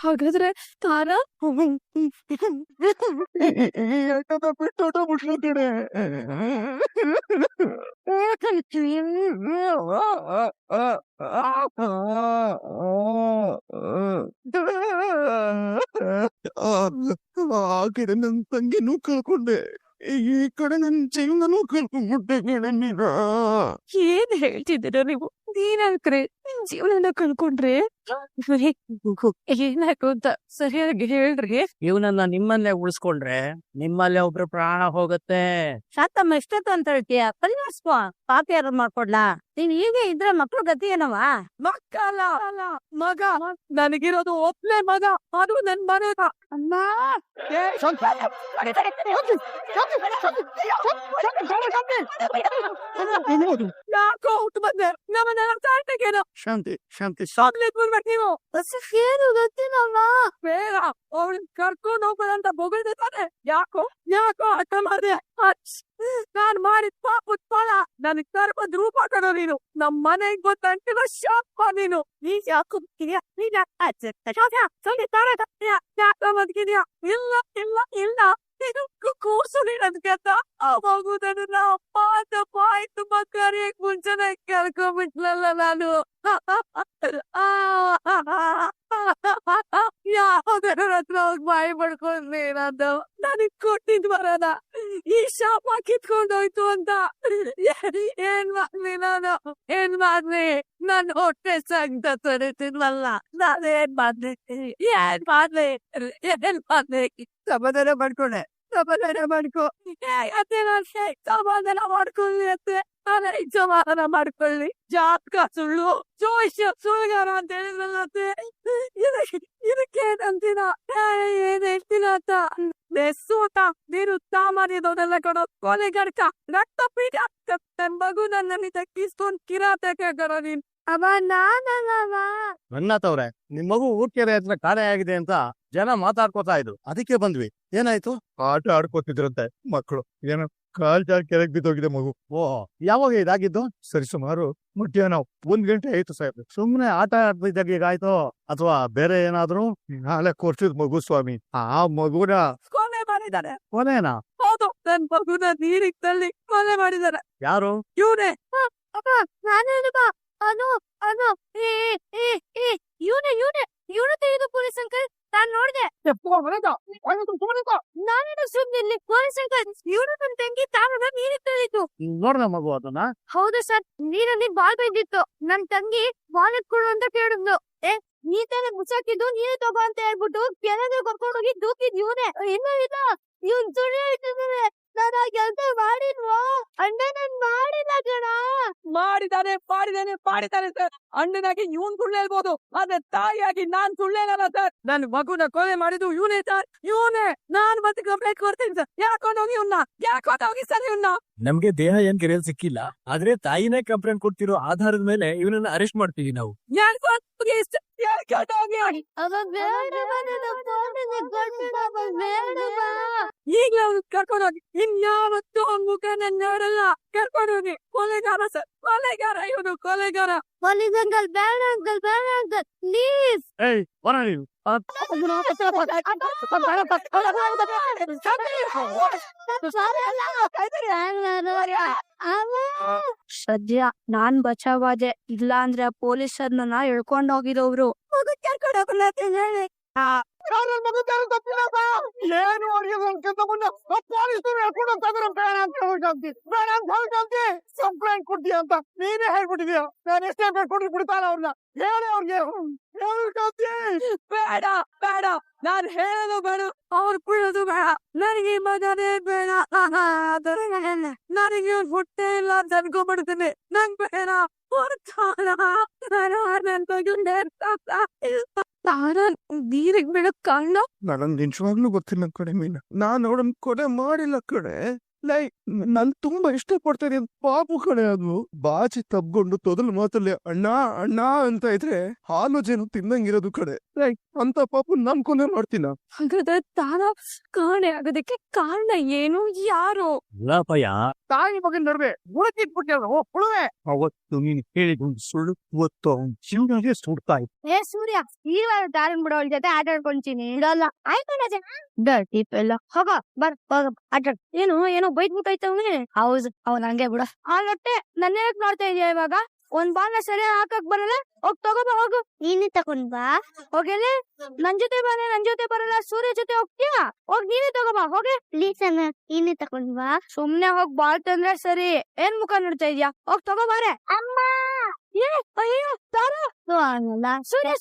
ಹಾಗಾದ್ರೆ ತಾರ ಬಿಟ್ಟೋಟ ಬಿಟ್ಲು ಕಡೆ. ಆ ಕಡೆ ನನ್ ತಂಗಿನೂ ಕಳ್ಕೊಂಡೆ, ಈ ಕಡೆ ನನ್ ಜೀವನನೂ ಕಳ್ಕೊಂಡ್ಬಿಟ್ಟೆ ಕಣೆ ನೀನು. ಏನ್ ಹೇಳ್ತಿದ್ದೀರ ನೀವು? ನೀನಾಕ್ರೆ ನಿಮ್ ಜೀವನ ಕಳ್ಕೊಂಡ್ರೆ ಏನಾಯ್ತು ಅಂತ ಸರಿಯಾಗಿ ಹೇಳ್ರಿ. ಇವನನ್ನ ನಿಮ್ಮಲ್ಲೇ ಉಳಿಸ್ಕೊಂಡ್ರೆ ನಿಮ್ಮಲ್ಲೇ ಒಬ್ರು ಪ್ರಾಣ ಹೋಗುತ್ತೆ. ಶಾಂತಮ್ಮ ಎಷ್ಟೊತ್ತು ಅಂತ ಹೇಳ್ತೀಯ? ಪರಿಹರಿಸ್ಕೋ. ಪಾಪ ಯಾರು ಮಾಡ್ಕೊಡ್ಲಾ? ನೀನ್ ಹೀಗೆ ಇದ್ರೆ ಮಕ್ಳು ಗತಿ ಏನವ? ಮಕ್ಕಳ ಮಗ, ನನಗಿರೋದು ಒಬ್ನೇ ಮಗ, ಅದು ನನ್ ಮನೆಗ. ಅಮ್ಮ ಯಾಕೋ ಹುಟ್ಟು ಬಂದೆ ನಮ್ಮನ್ನೆಲ್ಲ ತಾಳ್ತೇನೋ. ಶಾಂತಿ ಶಾಂತಿ ಸಾಗ್ಲಿಕ್ ಬರ್ಬೇಕು ನೀವು. ಏನು ಗೊತ್ತಿಲ್ಲಮ್ಮ. ಬೇಗ ಅವಳನ್ನ ಕರ್ಕೊಂಡು ಹೋಗೋದಂತ ಬೊಗಳ್ತಾನೆ. ಯಾಕೋ ಅರ್ಥ ಮಾಡ್ದೆ? ನಾನ್ ಮಾಡಿದ ಪಾಪದ ಫಲ ನನಗ್ ಕರ್ಕೊಂಡ್ ರೂಪ ಕೊಡೋ ನೀನು. ನಮ್ ಮನೆಗ್ ಗೊತ್ತಂಟಿರೋ ಶಾಪ ನೀನು. ನೀ ಯಾಕೋ ಬದುಕಿದ್ಯಾ? ನೀನ್ ಯಾಕೋ ಬದುಕಿದ್ಯಾ? ಇಲ್ಲ ಇದು ಕೂಸು ನೀನದ್ಕಂತ ಆ ಮಗುದನ್ನ ಅಪ್ಪ ಅಂತ ಬಾಯಿ ತುಂಬಾ ಕರಿಯಕ್ ಮುಂಚೆನೆ ಕರ್ಕೊಂಡ್ಬಿಟ್ಲಲ್ಲ ನಾನು. ಯಾವ್ದಾರ ಹತ್ರ ಹೋಗಿ ಬಾಯಿ ಪಡ್ಕೊಂಡ್ರಿ ನಾನು. ನನಗ್ ಕೊಟ್ಟಿದ್ ಬರೋದ ಈ ಶಾಪ ಕಿತ್ಕೊಂಡೋಯ್ತು ಅಂತ. ಏನ್ ಮಾಡ್ಲಿ ನನ್ ಹೊಟ್ಟೆ ಸಂಗತ ತೊರಿತಿಲ್ವಲ್ಲ. ನಾನೇನ್ ಮಾಡ್ಲಿ? ಸಮಾಧಾನ ಮಾಡ್ಕೊಂಡೆ. ಸಮಾಧಾನ ಮಾಡ್ಕೊಳ್ಳಿ ಅತ್ತೆ. ಸಮಾಧಾನ ಮಾಡ್ಕೊಳ್ಳಿ. ಜಾತಕ ಸುಳ್ಳು, ಜೋಯಿಷ್ಯ ಸುಳ್ಳುಗಾರ ಅಂತ ಹೇಳಿದ್ರಲ್ಲತ್ತೆ. ಇದಕ್ಕೇನಂತೀನ? ಏನ್ ಹೇಳ್ತೀನ ಅಂತ ಸೂಟ ನೀರು ಸಾಮಾನ್ಯದವರೆಲ್ಲ ಕೊಡೋ ಕೊಲೆಗಡ್ಕ ರಕ್ತ ಪೀಠ ನನ್ ಮಗು ನನ್ನಲ್ಲಿ ತಕ್ಕಿಸ್ಕೊಂಡ್ ಕಿರಾತಕ ಕರೋ ನೀನ್. ಅವ ನಾನಲ್ಲವ. ರನ್ನತ್ತವ್ರೆ, ನಿಮ್ ಮಗು ಊರ್ಕೆರೆ ಹತ್ರ ಕಾಣೆ ಆಗಿದೆ ಅಂತ ಜನ ಮಾತಾಡ್ಕೋತಾ ಇದ್ರು, ಅದಕ್ಕೆ ಬಂದ್ವಿ. ಏನಾಯ್ತು? ಆಟ ಆಡ್ಕೋತಿದ್ರಂತೆ ಮಕ್ಕಳು. ಏನೋ ಕಾಲ್ ಜಾರ್ ಕೆಳಗ್ ಬಿದ್ದೋಗಿದೆ ಮಗು. ಓಹೋ, ಯಾವಾಗ ಇದಾಗಿದ್ದು? ಸರಿ ಸುಮಾರು ಮಧ್ಯಾಹ್ನ 1 ಗಂಟೆ ಆಯ್ತು ಸಾಹೇಬ್ರೆ. ಸುಮ್ನೆ ಆಟ ಆಡ್ತಿದ್ದಾಗ ಹೀಗಾಯ್ತು ಅಥವಾ ಬೇರೆ ಏನಾದ್ರು? 4 ವರ್ಷದ ಮಗು ಸ್ವಾಮಿ. ಆ ಮಗುನ ಕೊಲೆ ಮಾಡಿದಾರೆ. ಕೊನೆನಾ? ಹೌದು, ನನ್ ಮಗುನ ನೀರಿಗ್ ತಳ್ಳಿ ಕೊಲೆ ಮಾಡಿದಾರೆ. ಯಾರು? ಇವ್ನೇ. ಅಪ್ಪ ನಾನೇನಪ್ಪ? ಅದು ಇವನು ತೆಗೆದು ಪೊಲೀಸ್ ಅಂಕಲ್. ನಾನ್ ನೋಡ್ದೆ. ನಾನೇನು ಸುಮ್ನಿರ್ಲಿ ಪೊಲೀಸ್ ಅಂಕಲ್. ಇವನು ನನ್ ತಂಗಿ ತಾವನ್ನ ನೀರಿಗೆ ತಳ್ಳಿದ್ದು. ನೋಡ್ದ ಮಗು ಅದನ್ನ? ಹೌದು ಸರ್, ನೀರಲ್ಲಿ ಬಾಲ್ ಬಿದ್ದಿತ್ತು. ನನ್ ತಂಗಿ ಬಾಲ್ ಎತ್ಕೊಡು ಅಂತ ಕೇಳಿದ್ಲು. ನೀ ತಾನೇ ಮುಚ್ಚಾಕಿದ್ದು, ನೀನೇ ತಗೋ ಅಂತ ಹೇಳ್ಬಿಟ್ಟು ಕೆಳಗೆ ಕರ್ಕೊಂಡು ಹೋಗಿ ದೂಕಿದ್ ಇವನೇ. ಇಲ್ಲ ಇವ್ನ್ ಸುಳ್ಳು ಹೇಳ್ತಿದ್ದಾನೆ. ನಾನು ಆ ಕೆಲಸ ಮಾಡಿಲ್ವಾ? ಅಣ್ಣ ನಾನ್ ಮಾಡಿಲ್ಲ ಕಣ. ಮಾಡಿದಾನೆ ಸರ್. ಅಣ್ಣನಾಗಿ ಇವನ್ ಸುಳ್ಳು ಹೇಳ್ಬೋದು, ಆದ್ರೆ ತಾಯಿಯಾಗಿ ನಾನ್ ಸುಳ್ಳೇನಲ್ಲ ಸರ್. ನನ್ ಮಗುನ ಕೊಲೆ ಮಾಡಿದ್ದು ಇವನೇ ಸರ್, ಇವನೇ. ನಾನ್ ಮತ್ತೆ ಕಂಪ್ಲೇಂಟ್ ಕೊಡ್ತೀನಿ ಸರ್. ಯಾಕೊಂಡೋಗಿ ಸರ್ ಇವನ್ನ. ನಮ್ಗೆ ದೇಹ ಏನ್ ಕೆರೆಯಲ್ಲಿ ಸಿಕ್ಕಿಲ್ಲ, ಆದ್ರೆ ತಾಯಿನೇ ಕಂಪ್ಲೇಂಟ್ ಕೊಡ್ತಿರೋ ಆಧಾರದ ಮೇಲೆ ಇವನನ್ನ ಅರೆಸ್ಟ್ ಮಾಡ್ತೀವಿ ನಾವು. ಈಗ್ಲೇ ಅವ್ನು ಕರ್ಕೊಂಡೋಗಿ. ಇನ್ಯಾವತ್ತೂ ಅವ್ನ ಮುಖ ನನ್ ನೋಡಲ್ಲ. ಕರ್ಕೊಂಡೋಗಿ. ಕೊಲೆಗಾರ ಸರ್, ಕೊಲೆಗಾರ ಇವನು, ಕೊಲೆಗಾರ. ಪೊಲೀಸ್ ಅಂಕಲ್ ಬೇಡ ಅಂಕಲ್ ಪ್ಲೀಸ್. ಏಯ್ ಬರ ನೀನು. ಸದ್ಯ ನಾನ್ ಬಚಾವಾದೆ, ಇಲ್ಲ ಅಂದ್ರೆ ಪೊಲೀಸರ್ ನನ್ನ ಎಳ್ಕೊಂಡೋಗಿರೋರು. ಏನು ಕಂಪ್ಲೇಂಟ್ ಕೊಡ್ತೀಯ ಅಂತ ನೀನೇ ಹೇಳ್ಬಿಟ್ಟಿದ್ಯಾ. ನಾನು ಎಷ್ಟೇ ಕೊಟ್ಟು ಬಿಡ್ತಾನ ಅವ್ರನ್ನ. ಹೇಳಿ ಅವ್ರಿಗೆ. ಬೇಡ ನಾನ್ ಹೇಳೋದು ಬೇಡ, ಅವ್ರು ಬಿಡೋದು ಬೇಡ. ನನಗೆ ಮಗನೇ ಬೇಡ. ನನಗೆ ಹೊಟ್ಟೆ ಇಲ್ಲ ಅಂತ ಅನ್ಕೊಂಡ್ಬಿಡ್ತೀನಿ. ನಂಗ್ ಬೇಡ. ನೀರಿಗ್ ಬಿಡಕ್ ಕಾರಣ ನನಗ್ ನಿಜವಾಗ್ಲೂ ಗೊತ್ತಿಲ್ಲ ಕಡೆ ಮೀನ. ನಾನ್ ಅವಳನ್ನ ಕೊಲೆ ಮಾಡಿಲ್ಲ ಕಡೆ. ನನ್ ತುಂಬಾ ಇಷ್ಟಪಡ್ತೇನೆ ಪಾಪು ಕಡೆ. ಅದು ಬಾಚಿ ತಬ್ಕೊಂಡು ತೊದಲು ಮಾತಲ್ಲಿ ಅಣ್ಣ ಅಂತ ಇದ್ರೆ ಹಾಲು ಜೇನು ತಿನ್ನಂಗಿರೋದು ಕಡೆ. ಅಂತ ಪಾಪು ನಾನ್ ಕೊಲೆ ಮಾಡ್ತೀನ. ಹಾಗಾದ್ರೆ ತಾನ ಕಾಣೆ ಆಗೋದಕ್ಕೆ ಕಾರಣ ಏನು? ಯಾರು? ಇಲ್ಲಪ್ಪಯ್ಯ, ತಾಯಿ ಮಗನ ನಡುವೆ ಮುಳುಗಿಟ್ಬಿಟ್ಟೆ ಹುಳುವೆ. ಅವತ್ತು ನೀನು ಹೇಳಿದ ಸುಳ್ಳು ಇವತ್ತು ಅವ್ನ್ ಜೀವನಕ್ಕೆ ಸುಡ್ತಾ ಇತ್ತು. ಏ ಸೂರ್ಯ, ಈವಾಗ ತಾರನ್ ಬಿಡೋಳ ಜೊತೆ ಆಟ ಆಡ್ಕೊಂತೀನಿ ಇಡಲ್ಲ. ಆಯ್ತು ಡರ್ಟಿ ಎಲ್ಲ ಹೋಗ ಬರ್ ಹೋಗ ಆಟ. ಏನೋ ಬೈದ್ಬಿಟ್ಟೈತವ್ನಿ. ಹೌದು ಅವ್ನ್ ಹಂಗೆ ಬಿಡ. ಆ ಲೊಟ್ಟೆ ನನ್ನ ನೋಡ್ತಾ ಇದೀಯ ಇವಾಗ. ಒಂದ್ ಬಾಲ್ನ ಸರಿ ಹಾಕಕ್ ಬರಲ್ಲ. ಹೋಗ್ ತಗೋಬಾ ಹೋಗು. ನೀನೇ ತಗೊಂಡ್ ಬಾ. ಹೋಗಿಲ್ಲ ನನ್ ಜೊತೆ ಬರಲ್ಲ. ಸೂರ್ಯ ಜೊತೆ ಹೋಗ್ತೀಯಾ? ಹೋಗ್ ನೀನೇ ತಗೋಬಾ ಹೋಗಿ. ಪ್ಲೀಸ್ ಅಣ್ಣ ನೀನೇ ತಗೊಂಡ್ ಬಾ. ಸುಮ್ನೆ ಹೋಗ್ ಬಾಲ್ ತಂದ್ರೆ ಸರಿ. ಏನ್ ಮುಖ ನೋಡ್ತಾ ಇದ್ಯಾ? ಹೋಗ್ ತಗೋಬಾರೆ. ಅಮ್ಮ ಅಯ್ಯೋ ತಾರ ಅನ್ನಲ್ಲ. ಸೂರ್ಯ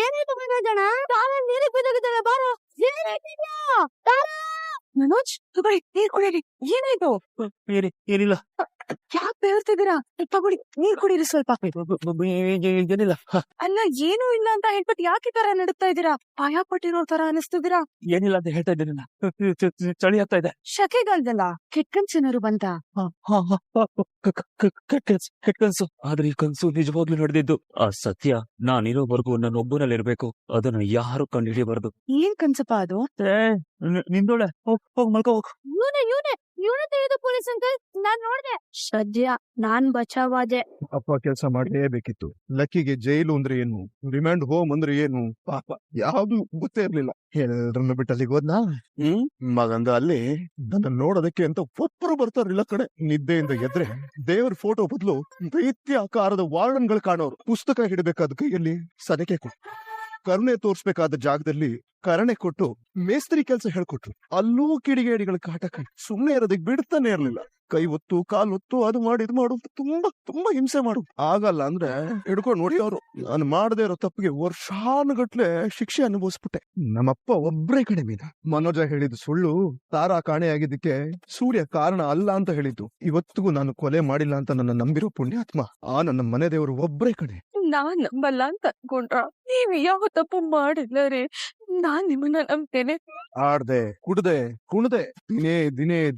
ಏನಾಯ್ತು ಮನೋಜಣ? ತಾರ ನೀರಿಗೆ ಬಿದ್ದೋಗಿದ್ದಾಳೆ ಬಾರೋ. ಏನಾಯ್ತಿದ್ಯಾ ತಾರ? ಮನೋಜ್ ತಗೊಳ್ಳಿ ನೀರ್ ಕುಡೀರಿ. ಏನಾಯ್ತು? ಏನಿಲ್ಲ ಯಾಕೆ ಹೇಳ್ತಿದ್ದೀರಾ? ತಗೊಳ್ಳಿ ನೀರ್ ಕುಡೀರಿ ಸ್ವಲ್ಪ. ಏನಿಲ್ಲ. ಅಲ್ಲ ಏನೂ ಇಲ್ಲ ಅಂತ ಹೇಳ್ಬಿಟ್ಟು ಯಾಕೆ ಈ ತರ ನಡುತ್ತಾ ಇದ್ದೀರಾ? ಭಯ ಪಟ್ಟಿರೋ ತರ ಅನಿಸ್ತಿದ್ದೀರಾ? ಏನಿಲ್ಲ ಅಂತ ಹೇಳ್ತಾ ಇದ್ದೇನೆ. ಚಳಿ ಆಗ್ತಾ ಇದೆ. ಶಕೆಗಲ್ದಲ್ಲ ಕೆಟ್ಕನ್ಸೇನಾರು ಬಂತ? ಕೆಟ್ಟ ಕನ್ಸು. ಆದ್ರೆ ಈ ಕನ್ಸು ನಿಜವಾಗ್ಲೂ ನಡೆದಿದ್ದು. ಆ ಸತ್ಯ ನಾನಿರೋವರೆಗೂ ನನ್ನ ಒಬ್ಬನಲ್ಲಿರ್ಬೇಕು. ಅದನ್ನ ಯಾರು ಕಂಡು ಹಿಡಿಯಬಾರ್ದು. ಏನ್ ಕನ್ಸಪ್ಪ ಅದು? ನಿಂದೋಳೆ ಹೋಗ್ ಮಲ್ಕೋ ಹೋಗ್. ಇವನೇ ತೆಗೆದು ಪೊಲೀಸ್ ಅಂಕಲ್. ನಾನ್ ನೋಡ್ದೆ. ಸದ್ಯ ನಾನ್ ಬಚಾವಾದೆ. ಅಪ್ಪ ಕೆಲಸ ಮಾಡ್ಲೇಬೇಕಿತ್ತು. ಲಕ್ಕಿಗೆ ಜೈಲು ಅಂದ್ರೆ ಏನು, ರಿಮ್ಯಾಂಡ್ ಹೋಮ್ ಅಂದ್ರೆ ಏನು, ಪಾಪ ಯಾವ್ದು ಗೊತ್ತೇ ಇರ್ಲಿಲ್ಲ. ಎಲ್ಲರನ್ನ ಬಿಟ್ಟು ಅಲ್ಲಿಗೆ ಹೋದ್ನಾ ಮಗಂದ ಅಲ್ಲಿ ನನ್ನ ನೋಡೋದಕ್ಕೆ ಅಂತ ಒಬ್ಬರು ಬರ್ತಾರಿಲ್ಲ ಕಡೆ. ನಿದ್ದೆಯಿಂದ ಎದ್ರೆ ದೇವರ ಫೋಟೋ ಬದಲು ದೈತ್ಯ ಆಕಾರದ ವಾರ್ಡನ್ಗಳು ಕಾಣೋರು. ಪುಸ್ತಕ ಹಿಡಬೇಕಾದ ಕೈಯಲ್ಲಿ ಸದಕೆ ಕೊಟ್ಟು, ಕರುಣೆ ತೋರ್ಸ್ಬೇಕಾದ ಜಾಗದಲ್ಲಿ ಕರುಣೆ ಕೊಟ್ಟು, ಮೇಸ್ತ್ರಿ ಕೆಲಸ ಹೇಳ್ಕೊಟ್ರು. ಅಲ್ಲೂ ಕಿಡಿಗೇಡಿಗಳ ಕಾಟ ಕಂಡು ಸುಮ್ನೆ ಇರೋದಕ್ಕೆ ಬಿಡ್ತಾನೆ ಇರ್ಲಿಲ್ಲ. ಕೈ ಒತ್ತು ಕಾಲು ಒತ್ತು ಅದು ಮಾಡಿ ಇದು ಮಾಡು ತುಂಬಾ ಹಿಂಸೆ ಮಾಡು. ಆಗಲ್ಲ ಅಂದ್ರೆ ಹಿಡ್ಕೊಂಡು ನೋಡಿಯವರು. ನಾನು ಮಾಡದೇ ಇರೋ ತಪ್ಪಿಗೆ ವರ್ಷಾನುಗಟ್ಲೆ ಶಿಕ್ಷೆ ಅನುಭವಿಸ್ಬಿಟ್ಟೆ. ನಮ್ಮಪ್ಪ ಒಬ್ರೇ ಕಡೆ ಮೀನ. ಮನೋಜ ಹೇಳಿದ್ದು ಸುಳ್ಳು. ತಾರಾ ಕಾಣೆಯಾಗಿದ್ದಕ್ಕೆ ಸೂರ್ಯ ಕಾರಣ ಅಲ್ಲ ಅಂತ ಹೇಳಿದ್ದು. ಇವತ್ತಿಗೂ ನಾನು ಕೊಲೆ ಮಾಡಿಲ್ಲ ಅಂತ ನನ್ನ ನಂಬಿರೋ ಪುಣ್ಯಾತ್ಮ ಆ ನನ್ನ ಮನೆ ದೇವರು ಒಬ್ರೇ ಕಡೆ. ನಾನ್ ನಂಬಲ್ಲ ಅಂತ ಅನ್ಕೊಂಡ್ರ? ನೀವ್ ಯಾವ ತಪ್ಪು ಮಾಡಿಲ್ಲ ರೀ. ನಾನ್ ನಿಮ್ಮನ್ನ ನಂಬ್ತೇನೆ. ಆಡ್ದೆ ಕುಡ್ದೆ ಕುಣ್ದೆ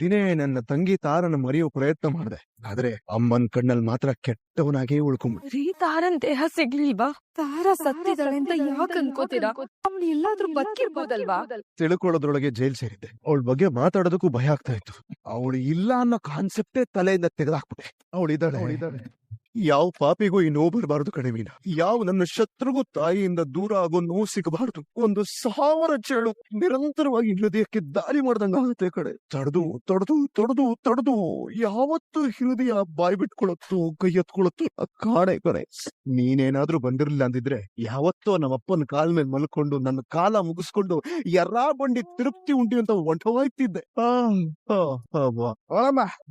ದಿನೇ ನನ್ನ ತಂಗಿ ತಾರನ ಮರೆಯೋ ಪ್ರಯತ್ನ ಮಾಡ್ದೆ. ಆದ್ರೆ ಅಮ್ಮನ್ ಕಣ್ಣಲ್ಲಿ ಮಾತ್ರ ಕೆಟ್ಟವನಾಗೇ ಉಳ್ಕೊಂಡ್ಬಿಟ್ಟೆ. ರೀ ತಾರನ್ ದೇಹ ಸಿಗ್ಲಿಲ್ವಾ? ತಾರ ಸತ್ತಿದ್ದಾಳೆ ಅಂತ ಯಾಕೆ ಅನ್ಕೋತೀರಾ? ಅವ್ನು ಎಲ್ಲಾದ್ರೂ ಬದುಕಿರ್ಬೋದಲ್ವಾ? ತಿಳ್ಕೊಳ್ಳೋದ್ರೊಳಗೆ ಜೈಲ್ ಸೇರಿದ್ದೆ. ಅವಳ ಬಗ್ಗೆ ಮಾತಾಡೋದಕ್ಕೂ ಭಯ ಆಗ್ತಾ ಇತ್ತು. ಅವಳು ಇಲ್ಲ ಅನ್ನೋ ಕಾನ್ಸೆಪ್ಟೇ ತಲೆಯಿಂದ ತೆಗೆದಾಕ್ಬಿಟ್ಟೆ. ಅವಳಿದ್ದಾಳೆ. ಯಾವ ಪಾಪಿಗೂ ಈ ನೋವು ಬರಬಾರದು ಕಣೆ ಮೀನ. ಯಾವ ನನ್ನ ಶತ್ರುಗೂ ತಾಯಿಯಿಂದ ದೂರ ಆಗೋ ನೋವು ಸಿಗಬಾರದು. 1,000 ಚೇಳು ನಿರಂತರವಾಗಿ ಹೃದಯಕ್ಕೆ ದಾರಿ ಮಾಡ್ದಂಗಾಗುತ್ತೆ ಕಡೆ. ತಡೆದು ಯಾವತ್ತು ಹೃದಯ ಬಾಯಿ ಬಿಟ್ಕೊಳತ್ತು, ಕೈ ಎತ್ಕೊಳತ್ತು ಕಾಣೆ ಕಣೆ. ನೀನೇನಾದ್ರೂ ಬಂದಿರ್ಲಿಲ್ಲ ಅಂದಿದ್ರೆ ಯಾವತ್ತೋ ನಮ್ಮಪ್ಪನ ಕಾಲ್ ಮೇಲೆ ಮಲ್ಕೊಂಡು ನನ್ನ ಕಾಲ ಮುಗಿಸ್ಕೊಂಡು ಎರ್ರಾ ಬಂಡಿ ತಿರುಪ್ತಿ ಉಂಡಿ ಅಂತ ಹೊಂಟೋಯ್ತಿದ್ದೆ.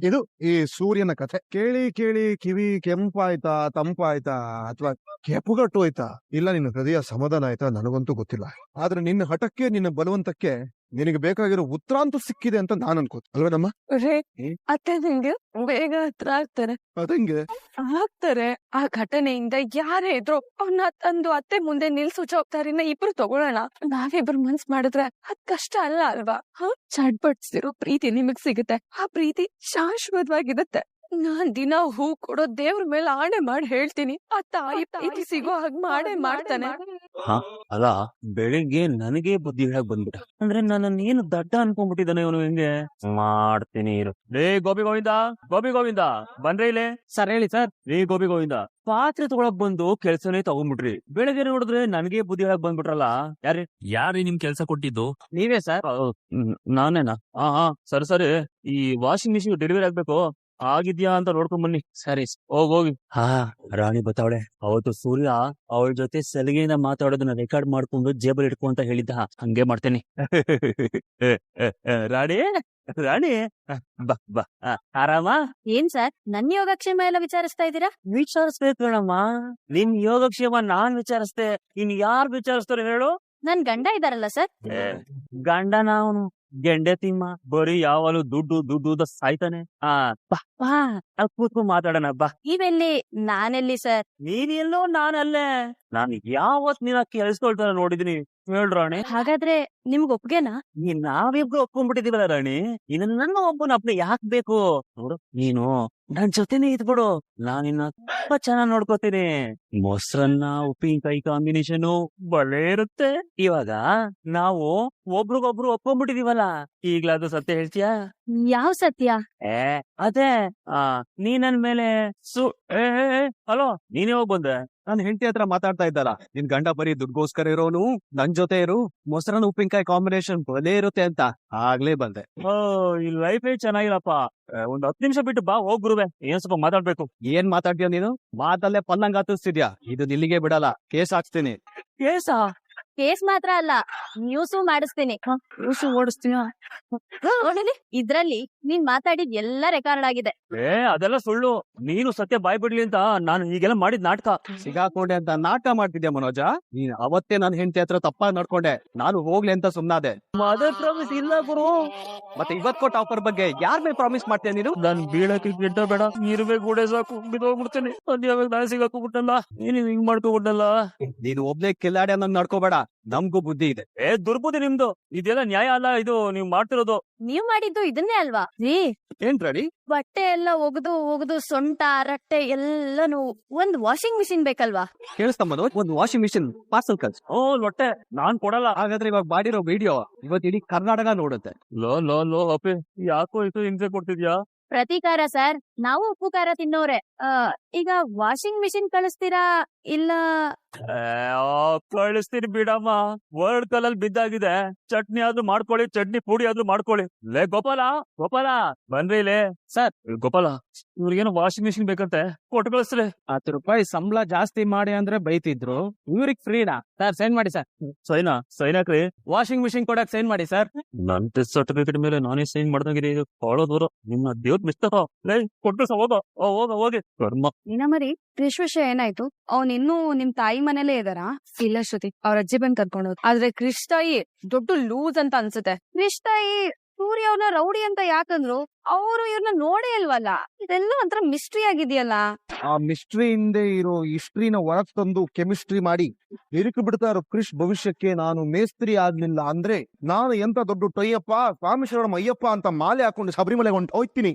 ಇದು ಈ ಸೂರ್ಯನ ಕಥೆ. ಕೇಳಿ ಕಿವಿ ಕೆಂಪಾಯ್ತಾ ತಂಪಾಯ್ತಾ ಅಥವಾ ಕೆಪುಗಟ್ಟು ಹೋಯ್ತಾ ಇಲ್ಲ ನಿನ್ನ ಹೃದಯ ಸಮಾಧಾನ ಆಯ್ತಾ ನನಗಂತೂ ಗೊತ್ತಿಲ್ಲ. ಆದ್ರೆ ನಿನ್ನ ಹಠಕ್ಕೆ ನಿನ್ನ ಬಲವಂತಕ್ಕೆ ನಿನಗೆ ಬೇಕಾಗಿರೋ ಉತ್ತರ ಅಂತೂ ಸಿಕ್ಕಿದೆ ಅಂತ ನಾನ್ ಅನ್ಕೋತ ಅಲ್ವೇನಮ್ಮ? ಅತ್ತೆ ನಿಂಗೆ ಬೇಗ ಹತ್ರ ಅದಂಗೆ ಆಗ್ತಾರೆ. ಆ ಘಟನೆಯಿಂದ ಯಾರೇ ಇದ್ರು ಅವ್ನ ತಂದು ಅತ್ತೆ ಮುಂದೆ ನಿಲ್ಸೋಚ ಹೋಗ್ತಾರೆ. ಇಬ್ರು ತಗೊಳ್ಳೋಣ. ನಾವಿಬ್ರು ಮನ್ಸ್ ಮಾಡಿದ್ರೆ ಅದ್ ಕಷ್ಟ ಅಲ್ಲ ಅಲ್ವಾ? ಚಡ್ಬಡ್ಸಿರೋ ಪ್ರೀತಿ ನಿಮಗ್ ಸಿಗುತ್ತೆ. ಆ ಪ್ರೀತಿ ಶಾಶ್ವತವಾಗಿರುತ್ತೆ. ನಾನ್ ದಿನ ಹೂ ಕೊಡೋ ದೇವ್ರ ಮೇಲೆ ಆಣೆ ಮಾಡಿ ಹೇಳ್ತೀನಿ, ಆ ತಾಯಿ ಪ್ರೀತಿ ಸಿಗೋ ಹಾಗೆ ಮಾಡೇ ಮಾಡ್ತಾನೆ. ಅಲ್ಲ ಬೆಳಿಗ್ಗೆ ನನಗೆ ಬುದ್ಧಿ ಹೇಳಕ್ ಬಂದ್ಬಿಟ್ಟ. ಅಂದ್ರೆ ನನ್ನ ಏನು ದಡ್ಡ ಅನ್ಕೊಂಡ್ಬಿಟ್ಟಿದ್ದಾನೆ ಇವನು. ಹೆಂಗೆ ಮಾಡ್ತೀನಿ ಇರು. ರೇ ಗೋಪಿ ಗೋವಿಂದ ಬಂದ್ರೆ ಇಲ್ಲೇ. ಸರ್ ಹೇಳಿ ಸರ್. ರೇ ಗೋಪಿ ಗೋವಿಂದ ಪಾತ್ರೆ ತಗೊಳಕ್ ಬಂದು ಕೆಲ್ಸನೇ ತಗೊಂಡ್ಬಿಟ್ರಿ. ಬೆಳಗ್ಗೆ ನೋಡಿದ್ರೆ ನನಗೆ ಬುದ್ಧಿ ಹೇಳಕ್ ಬಂದ್ಬಿಟ್ರಲ್ಲ. ಯಾರೇ ನಿಮ್ ಕೆಲ್ಸ ಕೊಟ್ಟಿದ್ದು? ನೀವೇ ಸರ್. ನಾನೇನಾ? ಸರಿ ಈ ವಾಷಿಂಗ್ ಮಿಷಿನ್ ಡೆಲಿವರಿ ಆಗ್ಬೇಕು, ಆಗಿದ್ಯಾ ಅಂತ ನೋಡ್ಕೊಂಡ್ ಬನ್ನಿ. ಸರಿ ಹೋಗಿ. ರಾಣಿ ಬತ್ತಾವಳೆ. ಅವತ್ತು ಸೂರ್ಯ ಅವಳ ಜೊತೆ ಸಲಿಗೆಯಿಂದ ಮಾತಾಡೋದನ್ನ ರೆಕಾರ್ಡ್ ಮಾಡ್ಕೊಂಡು ಜೇಬಲ್ ಇಟ್ಕೊ ಅಂತ ಹೇಳಿದ್ದ. ಹಂಗೆ ಮಾಡ್ತೇನೆ. ರಾಣಿ ಬಾ ಆರಾಮ? ಏನ್ ಸರ್ ನನ್ ಯೋಗಕ್ಷೇಮ ಎಲ್ಲ ವಿಚಾರಿಸ್ತಾ ಇದ್ದೀರಾ? ವಿಚಾರಿಸ್ಬೇಕು ಕಣಮ್ಮ. ನಿನ್ ಯೋಗಕ್ಷೇಮ ನಾನ್ ವಿಚಾರಿಸ್ದೆ, ಇನ್ ಯಾರು ವಿಚಾರಿಸ್ತಾರೆ ಹೇಳು? ನನ್ ಗಂಡ ಇದಾರಲ್ಲ ಸರ್. ಗಂಡನ ಅವನು ಗೆಂಡೆ ತಿಮ್ಮ ಬರೀ ಯಾವಾಗಲೂ ದುಡ್ಡು ಸಾಯ್ತಾನೆ. ಬಾ ಕೂತ್ಕೊಂಡ್ ಮಾತಾಡೋಣ ಬಾ. ನೀವೆಲ್ಲಿ ನಾನೆಲ್ಲಿ ಸರ್? ನೀನೆಲ್ಲೋ ನಾನಲ್ಲೇ. ನಾನು ಯಾವತ್ ನೀನ ಕೆಲ್ಸ್ಕೊಳ್ತಾರ ನೋಡಿದೀನಿ ಹೇಳ್ರಾಣಿ. ಹಾಗಾದ್ರೆ ನಿಮ್ಗ್ ಒಪ್ಗೆನಾ? ನಾವಿಬ್ರು ಒಪ್ಕೊಂಡ್ಬಿಟ್ಟಿದೀವಲ್ಲ ರಾಣಿ. ಇನ್ನು ನನ್ನ ಒಬ್ಬನ ಅಪ್ನೆ ಯಾಕ್ ಬೇಕು? ನೋಡು ನೀನು ನನ್ ಜೊತೆನೆ ಇದ್ಬಿಡು, ನಾನಿನ್ನ ತುಂಬಾ ಚೆನ್ನಾಗ್ ನೋಡ್ಕೋತೀನಿ. ಮೊಸರನ್ನ ಉಪ್ಪಿನಕಾಯಿ ಕಾಂಬಿನೇಷನ್ ಬಳೆ ಇರುತ್ತೆ. ಇವಾಗ ನಾವು ಒಬ್ರಿಗೊಬ್ರು ಒಪ್ಕೊಂಡ್ಬಿಟ್ಟಿದೀವಲ್ಲ, ಈಗ್ಲಾದ್ರು ಸತ್ಯ ಹೇಳ್ತೀಯಾ? ಯಾವ ಸತ್ಯ? ಅದೇ ನೀ ನನ್ ಮೇಲೆ ಹಲೋ ನೀನೇ ಹೋಗ್ ಬಂದೆ. ನಾನು ಹೆಂಡತಿ ಹತ್ರ ಮಾತಾಡ್ತಾ ಇದ್ದಾರ, ನಿನ್ ಗಂಡ ಬರೀ ದುಡ್ಗೋಸ್ಕರ ಇರೋನು, ನನ್ ಜೊತೆ ಇರು, ಮೊಸರನ್ನ ಉಪ್ಪಿನಕಾಯಿ ಕಾಂಬಿನೇಷನ್ ಬದೇ ಇರುತ್ತೆ ಅಂತ ಆಗ್ಲೇ ಬಂದೆ. ಓ ಈ ಲೈಫೇ ಚೆನ್ನಾಗಿಲ್ಲಪ್ಪ. ಒಂದ್ 10 ನಿಮಿಷ ಬಿಟ್ಟು ಬಾ, ಹೋಗ್ ಗುರುವೆ, ಏನ್ ಸ್ವಲ್ಪ ಮಾತಾಡ್ಬೇಕು. ಏನ್ ಮಾತಾಡ್ತೀಯ ನೀನು? ಮಾತಲ್ಲೇ ಪಲ್ಲಂಗ್ ಹತ್ತಿಸ್ತಿದ್ಯಾ. ಇದು ಇಲ್ಲಿಗೆ ಬಿಡಲ್ಲ, ಕೇಸ್ ಹಾಕ್ಸ್ತೀನಿ. ಕೇಸಾ? ಕೇಸ್ ಮಾತ್ರ ಅಲ್ಲ, ನ್ಯೂಸು ಮಾಡಿಸ್ತೀನಿ. ಓಡಿಸ್ತೀಯ? ನೋಡಿಲಿ, ಇದ್ರಲ್ಲಿ ನೀನ್ ಮಾತಾಡಿದ್ ಎಲ್ಲ ರೆಕಾರ್ಡ್ ಆಗಿದೆ. ಅದೆಲ್ಲ ಸುಳ್ಳು. ನೀನು ಸತ್ಯ ಬಾಯ್ ಬಿಡ್ಲಿ ಅಂತ ನಾನು ಈಗೆಲ್ಲ ಮಾಡಿದ್ ನಾಟಕ. ಸಿಗಾಕೊಂಡೆ ಅಂತ ನಾಟಕ ಮಾಡ್ತಿದ್ಯಾ ಮನೋಜ? ನೀನ್ ಅವತ್ತೇ ನನ್ ಹೆಂಡತಿ ಹತ್ರ ತಪ್ಪಾಗಿ ನಡ್ಕೊಂಡೆ, ನಾನು ಹೋಗ್ಲಿ ಅಂತ ಸುಮ್ನಾದೆ. ಮದರ್ ಪ್ರಾಮಿಸ್ ಇಲ್ಲ ಗುರು. ಮತ್ತೆ ಇವತ್ ಕೊಟ್ಟ ಆಫರ್ ಬಗ್ಗೆ ಯಾರ್ ಮೇಲೆ ಪ್ರಾಮಿಸ್ ಮಾಡ್ತೀಯ ನೀನು? ನಾನ್ ಬೀಳಕ್ಕೆ ಗಿಡ್ಡ ಬೇಡ, ಇರ್ಬೇಕು ಕೂಡ ಸಾಕು, ಬಿದ್ದೋಗ್ಬಿಡ್ತೀನಿ. ಅದ್ಯಾವಾಗ ನಾನು ಸಿಗಾಕೋಬಿಟ್ಟಲ್ಲ, ನೀನು ಹಿಂಗ್ ಮಾಡ್ಕೋಬಿಟ್ಟಲ್ಲ. ನೀನು ಒಬ್ನೇ ಕಿಲಾಡಿ ಅನ್ನಂಗ್ ನಡ್ಕೋಬೇಡ, ನಮ್ಗೂ ಬುದ್ಧಿ ಇದೆ. ದುರ್ಬುದ್ಧಿ ನಿಮ್ದು. ಇದೆಲ್ಲ ನ್ಯಾಯ ಅಲ್ಲ, ಇದು ನೀವ್ ಮಾಡ್ತಿರೋದು. ನೀವ್ ಮಾಡಿದ್ದು ಇದನ್ನೇ ಅಲ್ವಾ? ಏನ್ ರೆಡಿ? ಬಟ್ಟೆ ಎಲ್ಲ ಒಗದು ಸೊಂಟ ರಟ್ಟೆ ಎಲ್ಲಾನು ಒಂದ್ ವಾಷಿಂಗ್ ಮಿಷಿನ್ ಬೇಕಲ್ವಾ? ಕೇಳಿಸ್ತಮ್ಮದು, ಒಂದು ವಾಷಿಂಗ್ ಮಿಷಿನ್ ಪಾರ್ಸಲ್ ಕಳ್ಸಿ. ಹೊಟ್ಟೆ ನಾನ್ ಕೊಡಲ್ಲ. ಹಾಗಾದ್ರೆ ಇವಾಗ ಮಾಡಿರೋ ವಿಡಿಯೋ ಇವತ್ತು ಇಡೀ ಕರ್ನಾಟಕ ನೋಡುತ್ತೆ. ಲೋ ಅಪ್ಪಿ, ಯಾಕೋ ಇದು ಹಿಂಸೆ ಕೊಡ್ತಿದ್ಯಾ? ಪ್ರತೀಕಾರ ಸರ್, ನಾವು ಉಪ್ಪು ಖಾರ ತಿನ್ನೋರೆ. ಈಗ ವಾಷಿಂಗ್ ಮಿಷಿನ್ ಕಳಿಸ್ತೀರಾ ಇಲ್ಲ? ಕಳಿಸ್ತೀನಿ ಬಿಡಮ್ಮ. ವರ್ಲ್ಡ್ ಕಲಲ್ಲಿ ಬಿದ್ದಾಗಿದೆ, ಚಟ್ನಿ ಆದ್ರೂ ಮಾಡ್ಕೊಳ್ಳಿ, ಚಟ್ನಿ ಪುಡಿ ಆದ್ರೂ ಮಾಡ್ಕೊಳ್ಳಿ. ಲೇ ಗೋಪಾಲ ಬನ್ರಿ ಲೇ. ಸರ್ ಗೋಪಾಲ, ಇವ್ರಿಗೇನೋ ವಾಷಿಂಗ್ ಮಿಷಿನ್ ಬೇಕಂತೆ, ಕೊಟ್ಟು ಕಳಿಸ್ರಿ. ₹10 ಸಂಬಳ ಜಾಸ್ತಿ ಮಾಡಿ ಅಂದ್ರೆ ಬೈತಿದ್ರು, ಇವ್ರಿಗೆ ಫ್ರೀನಾ? ಸರ್ ಸೈನ್ ಮಾಡಿ ಸರ್. ಸೈನಾಕ್ರಿ. ವಾಷಿಂಗ್ ಮಿಷಿನ್ ಕೊಡಕ್ ಸೈನ್ ಮಾಡಿ ಸರ್. ನನ್ ಟೆಸ್ಟ್ ಸರ್ಟಿಫಿಕೇಟ್ ಮೇಲೆ ನಾನೇ ಸೈನ್ ಮಾಡ್ದಂಗಿದೆ. ಇದು ಬಾಳ ದೂರ. ನಿಮ್ಮ ದೇವ್ರ ಮಿಸ್ತಕ. ಲೇ ಕೊಟ್ಟು ಹೋಗಿ ಕರ್ಮ. ಮರಿ ಕ್ರಿಶ್ ವಿಷಯ ಏನಾಯ್ತು? ಅವ್ನ್ ಇನ್ನೂ ನಿಮ್ ತಾಯಿ ಮನೇಲೇ ಇದಾರಾ? ಇಲ್ಲ ಶ್ರುತಿ, ಅವ್ರ ಅಜ್ಜಿ ಬಂದ್ ಕರ್ಕೊಂಡು ಹೋದ್. ಆದ್ರೆ ಕ್ರಿಶ್ ತಾಯಿ ದೊಡ್ಡ ಲೂಸ್ ಅಂತ ಅನ್ಸುತ್ತೆ. ಕ್ರಿಶ್ ತಾಯಿ ಸೂರ್ಯ ಅವ್ರನ್ನ ರೌಡಿ ಅಂತ ಯಾಕಂದ್ರು? ಅವರು ಇವ್ರನ್ನ ನೋಡೇ ಇಲ್ವಲ್ಲ. ಇದೆಲ್ಲ ಒಂಥರ ಮಿಸ್ಟ್ರಿ ಆಗಿದೆಯಲ್ಲ. ಆ ಮಿಸ್ಟ್ರಿ ಹಿಂದೆ ಇರೋ ಹಿಸ್ಟ್ರಿನ ಹೊರಗ್ ತಂದು ಕೆಮಿಸ್ಟ್ರಿ ಮಾಡಿ ಇರುಕು ಬಿಡ್ತಾ ಇರೋ ಕ್ರಿಶ್ ಭವಿಷ್ಯಕ್ಕೆ ನಾನು ಮೇಸ್ತ್ರಿ ಆಗ್ಲಿಲ್ಲ ಅಂದ್ರೆ ನಾನು ಎಂತ ದೊಡ್ಡ ಟೊಯ್ಯಪ್ಪ ಸ್ವಾಮಿ ಶರಣಂ ಅಯ್ಯಪ್ಪ ಅಂತ ಮಾಲೆ ಹಾಕೊಂಡು ಶಬರಿಮಲೆಗೆ ಹೋಗ್ತೀನಿ.